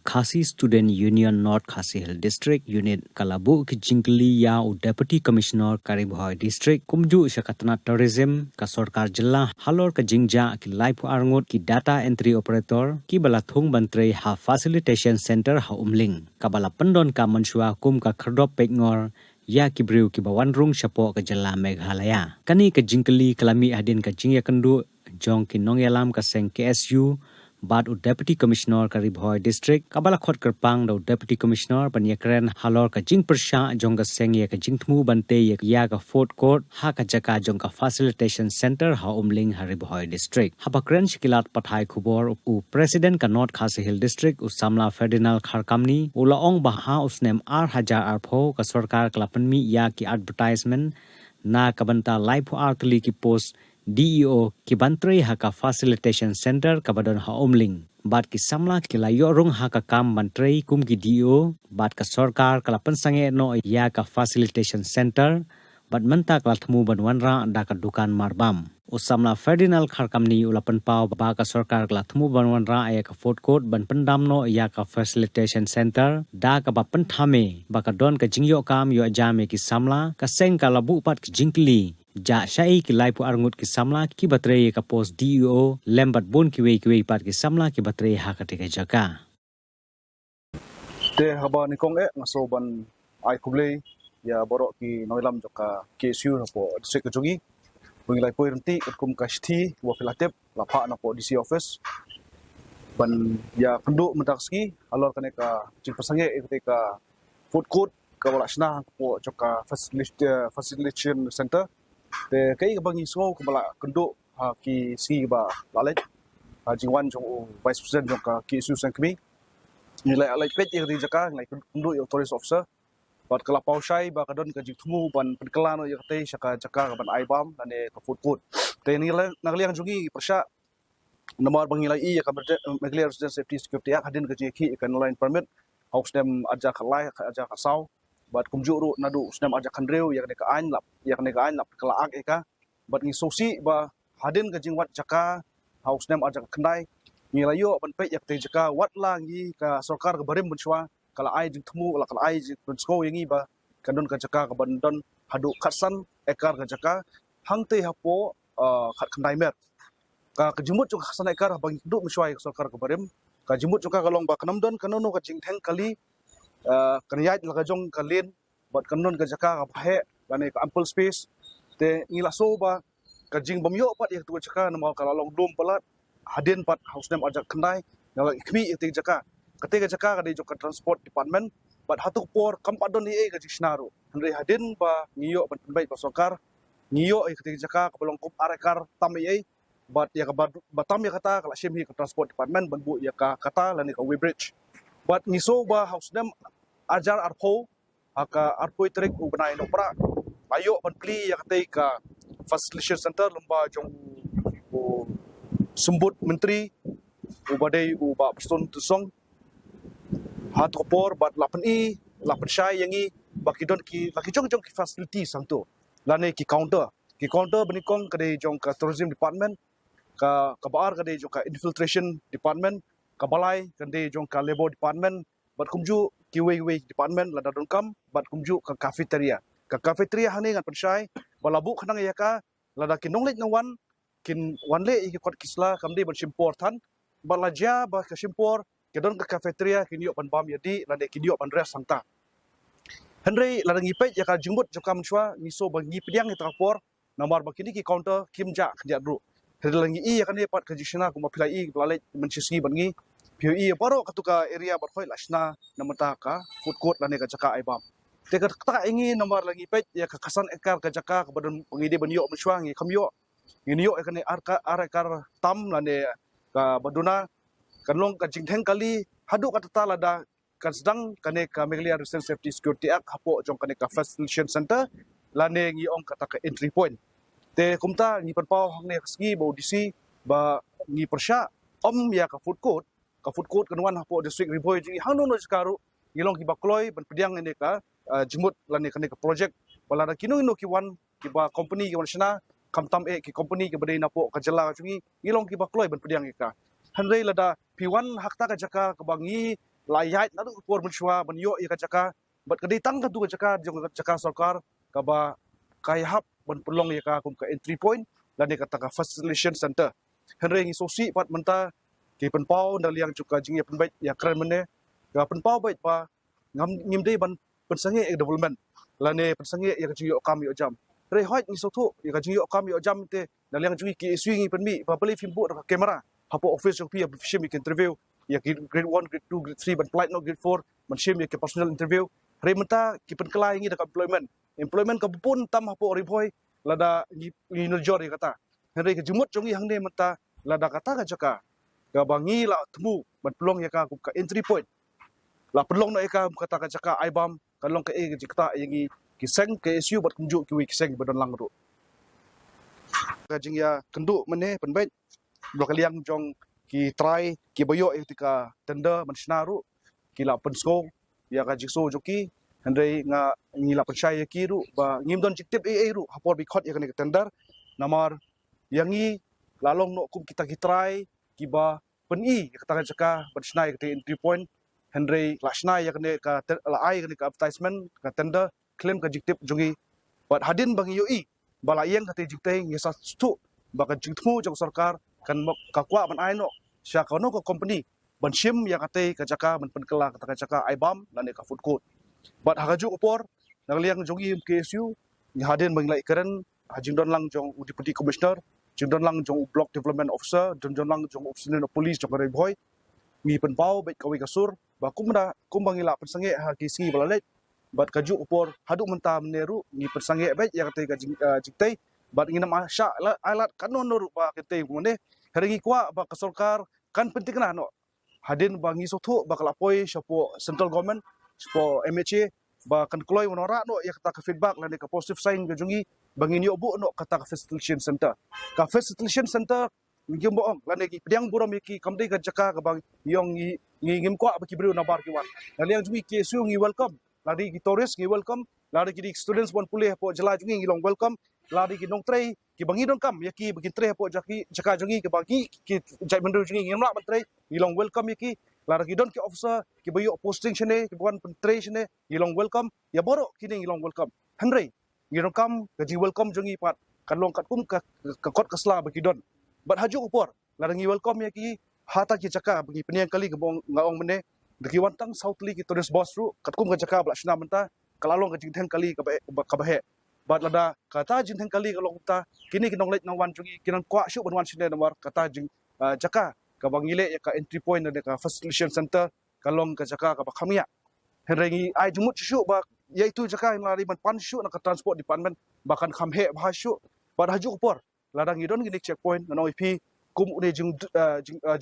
Khasi Student Union North Khasi Hill District Unit Kalabu ki Jingli ya u Deputy Commissioner Karibhoi District kumju syakatna tourism ka sarkar jilla halor ka jingja ki life arngut ki data entry operator ki balathung bantre ha facilitation center ha umling kabala pendon ka mansua kum ka kherdop pekngor ya ki briu ki bawan rung syapo ka jilla Meghalaya kani ka jingli kalami adin ka jingya kendu jong ki nongyalam ka seng KSU Bad Deputy Commissioner Karibhoi District kabala khot kerpang do Deputy Commissioner panyakren halor ka jing persha jong ka seng ye ka jing thmu bante ye ya ka food court ha ka jaka jong ka facilitation center ha umling Karibhoi District habakren shikilat pathai khubor u President ka North Khasi Hill District Usamla Ferdinand Kharkamni ulaong baha usnem R1000 arpho ka sarkar klapanmi ya ki advertisement na kabanta live artli ki post DEO ki bantre haka facilitation center kabadon ha umling bat ki samla ki layo rung haka kam bantre kum ki DEO bat ka sarkar kalapan sange no ya ka facilitation center bat menta kalathmu banwanra da ka dukan marbam Usamla Ferdinand Kharkamni ulapan pau ba ka sarkar kalathmu banwanra ya ka food court ban pendam no ya ka facilitation center da ka ba penthame ba ka don ka jingyo kam yo jame ki samla ka seng ka labu pat ki jingkli ja syai ki lai pu arngut ki samla ki batre ka post DEO lembat bon ki we pat ki samla ki batre ha ka te jaka te haba ni kong ngaso ban ai kuble ya borok ki noilam joka KSU po district kejongi pengilai po renti kum kasti wa filatep lapa na po DC office ban ya penduk mentaksi alor kane ka jing pasange ketika food court ka walasna po joka facilitation center te kai ka bangi so ko bala kenduk ha ki si ba lalet ha jingwan jong vice president jong ka KSU sangkmi nilai alai pet yang dijaka nilai kenduk yo tourist officer bat kala paushai ba kadon ka jithmu ban penkelano yo te saka jaka ban aibam ane ka food court te nilai nagliang jungi persya nomor bangilai i ka Meghalaya Resident Safety Security Act hadin ka jeki kan line permit house dem aja kalai aja kasau bat kumjuru nadu usnam aja kandreu yang ka ain lap kala ak eka bat ngi sosi ba hadin ka jingwat jaka house dem aja kendai ngi layo ban pe yak te jaka wat la ngi ka sarkar ka barim bunchwa kala ai jing thmu kala ai jing punsko yangi ba kadon ka jaka ka bandon hadu khatsan ekar ka jaka hangte hapo khat kendai mer ka jimut jung khatsan ekar bang du mshwai sarkar ka barim ka jimut jung ka kalong ba kanamdon kanono ka jing theng kali kaniyat la jong kalin bat kanon ka jaka ka phe lane ka ample space te ngila so ba ka jing bomyo pat yak tu jaka na mau kala long dum palat hadin pat house nem ajak kendai ngala ikmi te jaka kate ka jaka ka de jok transport department bat hatuk por kampadon ni ka jisnaru andre hadin ba ngiyo ban bai pasokar ngiyo te jaka ka belong kup arekar tam ye bat ya ka batam ya kata kala shim hi ka transport department ban bu ya ka kata lane ka bridge bat ngiso ba house dem ajar arpo aka arpo trek u banai no pra ayo ban pli ya kate ka facilitation center lomba jong u sumbut menteri u badai u ba person tusong hat kopor bat lapan shai yangi bakidon ki laki jong ki facility sangto lane ki counter benikong kade jong ka tourism department ka baar kade jong ka infiltration department kabalai kande jong ka labor department bat kumju kiwe department la dadon kam bat kumju ka cafeteria hane ngan pensai balabu khanang yaka lada kinonglet na kin wanle ki kot kisla kamdi ban simpor than balaja ba ka simpor kedon ka cafeteria kinyo ban bam yadi lade kinyo ban res sangta henry lada ngipe yaka jingbut jokam chwa miso bangi pediang itrakpor nomor bakini ki counter kimja khdia dru hedelangi i yakane pat kajishna kuma pilai lalai mencisi bangi POE baro katuka area barkhoi lasna namata ka food court lane ka jaka aibam te ka ta ingi nomor lagi pet ya ka kasan ekar ka jaka ka badan pengide banyo mswang ngi kamyo ngiyo ekane ekar tam lane ka baduna kanlong ka jingtheng kali hadu ka tata lada kan sedang kane ka Meghalaya Resident Safety Security Act hapo jong kane ka facilitation center lane ngi ong kata ka entry point te kumta ngi panpau hangne ski bo disi ba ngi persya ya ka food court kanuan hapo district riboy jingi hangno no skaru ngilong ki bakloi ban pediang ene ka jimut lane kane ka project wala na kinu ki wan ki ba company ki wansna kamtam ki company ki badai napo ka jala jungi ngilong ki bakloi ban pediang ka hanrei lada P1 hakta ka jaka ka bangi layat nadu por menshwa menyo ya kajaka bat kadai tang kan tu kajaka jong kajaka sarkar kaba kai hap ban pelong ya ka kum ka entry point dan ya kata ka facilitation center henry ngi sosi pat menta ki penpau dan liang cuka jing ya penbait ya keren mene ga penpau bait pa ngam ngim dei ban pensange development lane pensange ya kajing yo kam yo jam re hoi ngi sotu ya kajing yo kam yo jam te dan liang cuki ki isu ngi penmi pa beli film bu kamera hapo office yo pi shim ik interview ya grade 1 grade 2 grade 3 ban flight no grade 4 man shim ya ke personal interview re menta ki penkelai ngi dak employment ka pun tam hapo riboi lada ngi nurjor ya kata henry ke jumut jongi hang ne menta lada kata ka jaka ga bangi la temu ban pelong ya ka entry point la pelong na ka kata ka jaka aibam kalong ka e jikta yangi kiseng ke isu bat kumju ki wi kiseng badon lang ru ka jing ya kendu mene penbait blok liang jong ki try ki boyo etika tender mansnaru ki la pensko ya ka jikso joki henry nga ngila percaya ki ru ba ngimdon jiktip ru hapor bi khot ya ka tender namar yangi lalong no kum kita ki try ki ba peni kata jaka bansnai ke entry point henry lasnai ya ka la ai ka advertisement ka tender claim ka jiktip jongi bat hadin bang yoi bala yang ka jiktai ngesa stu ba ka jikmu jong sarkar kan ka kwa ban ai no sya ka no ka company ban shim ya kate ka jaka ban penkela ka jaka aibam dan ka food court bat hagaju upor nang liang jongi KSU ni hadin bang lai keren hajing don lang jong deputy commissioner jing don lang jong block development officer jong lang jong officer of police jong rei boy mi penpau bet kawi kasur ba kum bangila pensange ha kisi balalet bat kaju upor hadu menta meneru ni pensange bet ya kate ka jiktai bat nginam asya alat kanon noru ba kate mone haringi kwa ba kasorkar kan penting na no hadin bangi sotu ba kalapoi sapo central government sapo MHA ba kan kloi monora no ya kata ka feedback lan ka positive sign ga jungi bangin yo bu no kata ka facilitation center ngim boong lan ki pediang buram ki kamdei ka jaka ka bang yong ngim kwa ba ki bru na bar ki wan lan yang jungi KSU ngi welcome lari ki tourist ngi welcome lari ki students pon pulih po jela jungi ngi long welcome lari ki nong tray ki bangi don kam ya ki begin tray po jaka jungi ki bagi ki jai mendu jungi ngi mla tray ngi long welcome ya ki lari ki don ki officer ki bayo posting shene ki bukan tray shene ngi long welcome ya boro kini ngi long welcome henry ngi don kam ka ji welcome jungi pat kan long kat kum ka kot kasla bagi don bat haju upor lari ngi welcome ya ki hata ki jaka bagi peniang kali gebong ngaong mene deki wantang southly ki tourist boss ru katkum ka jaka bla shna menta kalalong ka jingthen kali ka bahe bat lada kata jingthen kali kalong ta kini kinong late nawan jungi kinan kwa shu banwan shine namar kata jing jaka ka bangile ya ka entry point na ka facilitation center kalong ka jaka ka bakhamia henrengi ai jumut shu ba yaitu jaka lari ban pan shu na ka transport department bahkan khamhe bah shu bat haju upor ladang idon gini checkpoint na ip kum une jing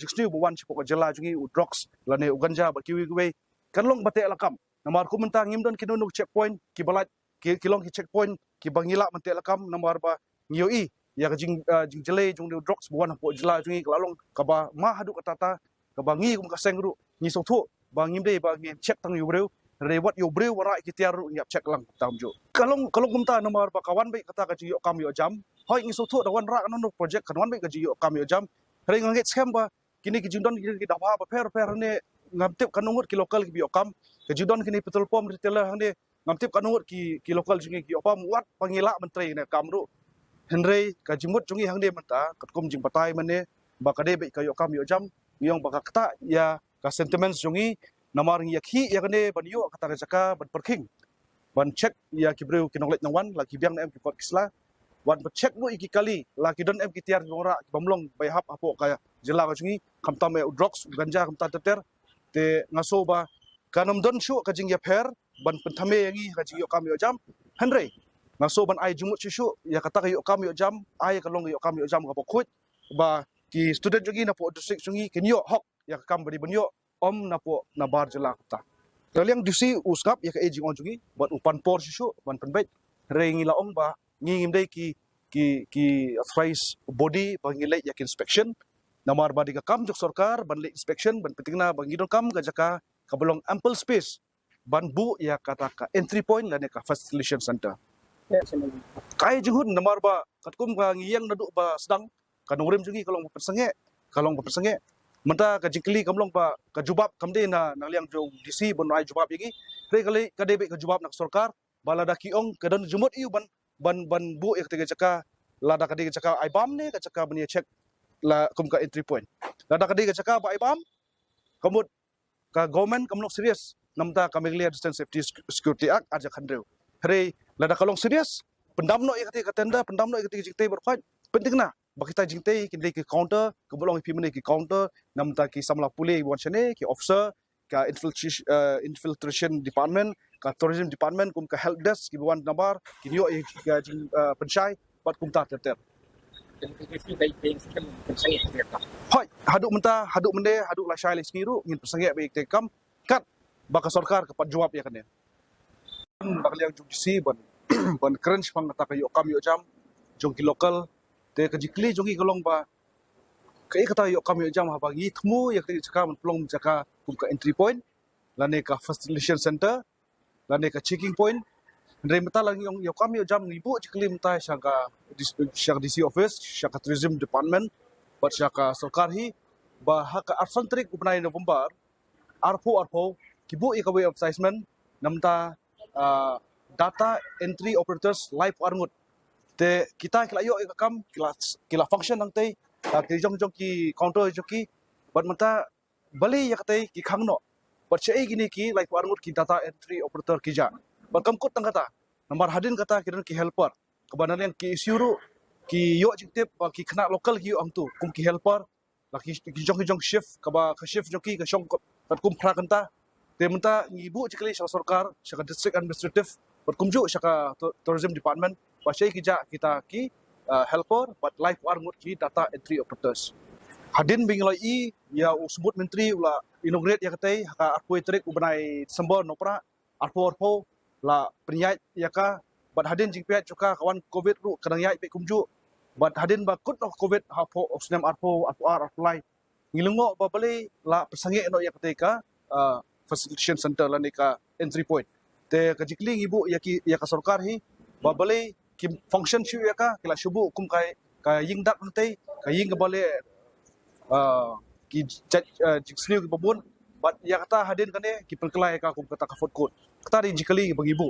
snu buwan chipok jela jungi drugs lane uganja ba kiwi we kanlong bate lakam namar kum menta ngimdon kinunu checkpoint ki balat kilong ki checkpoint ki bangila mate lakam namar ba ngioi ya jing jele jung drugs buwan po jela jungi kalalong kaba ma hadu katata kaba ngi kum kaseng ru ngi sothu ba ngimde ba ngi check tang yubreu rewat yubreu wara ki tiaru nyap check lang tamjo kalong kumta namar ba kawan be kata ka yo kam yo jam hoi ngi sotu da wan ra no project kan wan be gaji yo kam yo jam re nganget scam ba kini ki jindon ki da ba per ne ngamtip kan ngur ki local ki yo kam ki jindon kini petrol pom retailer hande ngamtip kan ngur ki local jingi ki opam wat pangila menteri ne kamru henry ka jimut jungi hangde menta katkum jing patai mane ba kade be ka yo kam yo jam yong ba kata ya ka sentiments jungi namar ngi yakhi ya kane ban yo kata jaka ban perking ban check ya ki breu ki nonglet nangwan la ki biang na em ki kot kisla wan check bu iki kali laki don em kitiar ngora bamlong bay hap apo kaya jela ka jungi kamtam e drugs ganja kamta teter te ngaso ba kanam don shu ka jing ya pher ban penthame yangi ka jing yo kam yo jam henry ngaso ban ai jumut shu ya kata ka yo kam yo jam ai ka long yo kam yo jam ka pokhut ba ki student jungi na po district jungi kinyo hok ya kam bari banyo om na po na bar jela ta kaliang disi uskap ya ka ejing on jungi ban upan por shu ban penbet rengi laong ba ngingim dai ki thrice body bangilai yak inspection namar badi ka kam jok sarkar ban le inspection ban pentingna bangidon kam ka jaka ka belong ample space ban bu ya kata ka entry point la ne ka facilitation center kai jinghun namar ba katkum ka ngiyang nadu ba sedang kanurem jungi kalong persenge Menta ka jingkli kamlong pa ka jubab kamde na liang jo DC bon ai jubab yagi. Re kali ka debe ka jubab nak sarkar balada kiong kadan jumut iu ban bu ek tege caka lada kadi caka ai bam ne ka caka bani check la kum ka entry point. Lada kadi caka ba ai bam kamut ka government kamlong serius namta kami clear distance safety security act aja khandreu. Re lada kalong serius pendamno ek tege tenda pendamno ek tege jingte berfait penting na bakita jingte kini ke counter kebolong pimene ke counter namta ki samla pule wan chane ki officer ka infiltration department ka tourism department kum ka help desk ki wan nabar ki yo ka jing pensyai bat kum ta ter hoi haduk mende haduk la syai skiru ngin pesangek baik te kam kat baka sarkar kapat jawab ya kene bakal yang judisi ban crunch pang ta kayo kam yo jam jong ki local te kajikli jongi kolong ba kai kata yo kami jam ha bagi thmu yak te chaka plong chaka kum ka entry point lane ka facilitation center lane ka checking point ndre mata lang yung yo kami jam ngibu jikli mata syaka DC office syaka tourism department bat syaka sarkar hi ba ha ka arfantrik upnai November arpo kibu ikawe advertisement namta data entry operators live arngut te kita kila yo kam kila function nang te ki jong ki counter joki bat mata bali yak te ki khangno bat chei gini ki like warngut ki data entry operator ki ja bat kam kut tang kata nomor hadin kata kiran ki helper kebanan yang ki isuru ki yo jiktep ki khna local ki ang tu kum ki helper la ki jong shift ka shift joki ka shong bat kum khra kanta te menta ngibu jikli sarkar syaka district administrative bat kumju syaka tourism department pasai kija kita ki helper but live warngut ki data entry operators hadin bingloi ya usbut menteri ula inaugurate ya katai ka arpo trik ubanai Desember nopra arpo la penyait ya ka but hadin jingpiat juga kawan covid ru kadang yai pe kumju but hadin bakut no covid hapo osnam arpo lai ngilungo babali la pesange no ya katai ka facilitation center la ka entry point te kajikli ibu ya ka sarkar hi babali ki function shu ya ka kila shubu kum ka ying dak nanti ka ying bale ki jiksliu ki babun bat ya kata hadin kane ki pelkelai ka kum kata ka food court kata di jikali bagi ibu